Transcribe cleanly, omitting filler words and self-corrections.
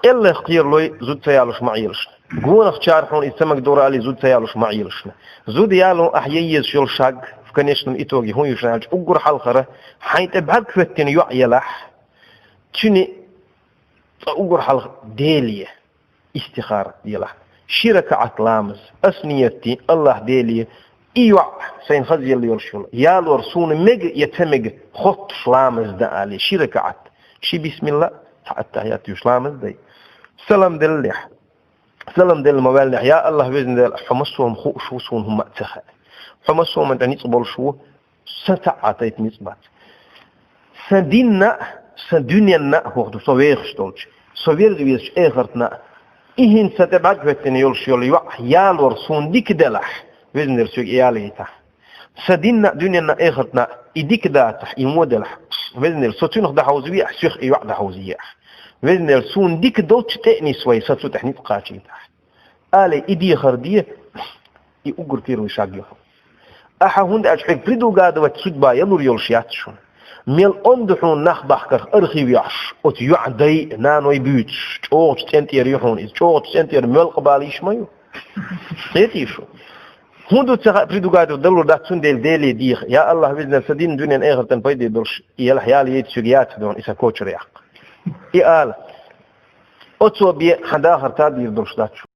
إلا اختير لوي زود سيالوش معيلش قونا اختيار حون يسمك دورا علي زود سيالوش معيلش زود يالو أحيي شيل شاق فكنيشن إتوغي هون يشنالج أقر حلقرة حين تبعك فتن يعيلح تشني أقر حلقة ديلية استخارة ديلح شركة عطلامز أسنيتي الله ديلية إيوع سين خزي اللي يرشول يالو رسون مج يتمج خط شلامز دا علي شركة عط شي بسم الله التحيات يشلامز دي سلام دلح سلام دل مبالح يا الله بإذن الله حمسهم خوشون هم أتخا حمسهم أنت نصبر شو ستعطيت نصبات سدنيا هو ده صوير شتولش صوير جويش آخرتنا إهين ستبعد فتني يولش يولي يال ورسون ديك دلح بإذن الله سوق إياليته دنيا آخرتنا إديك داتح يمودلح بإذن الله ستونخ ده حوزية سيخ إيوع ده حوزية بإذن الله سون ديك دوتش تأني سوي ستو تحنيف قاتشيته آلي إدي خردية يأجر كيرو يشاقيه أحا هند أجحك بريدو قادة وتسجبا يلور يلشياتشون ميل أندحون نخبحكر أرخي ويعش وتيعدي نانوي بيوتش جوغ تنتير يحون إذ جوغ تنتير ميل قباليش مايو سيتيشو هندو تسخ بريدو قادة ودلور داتسون ديل ديخ يا الله بإذن سدين دنيا آخر تنفيدي دولش يلحيالي يتسجيات دون إسا كوتش رياق إي آل أتسو بي حداخر تادير دولش داتشو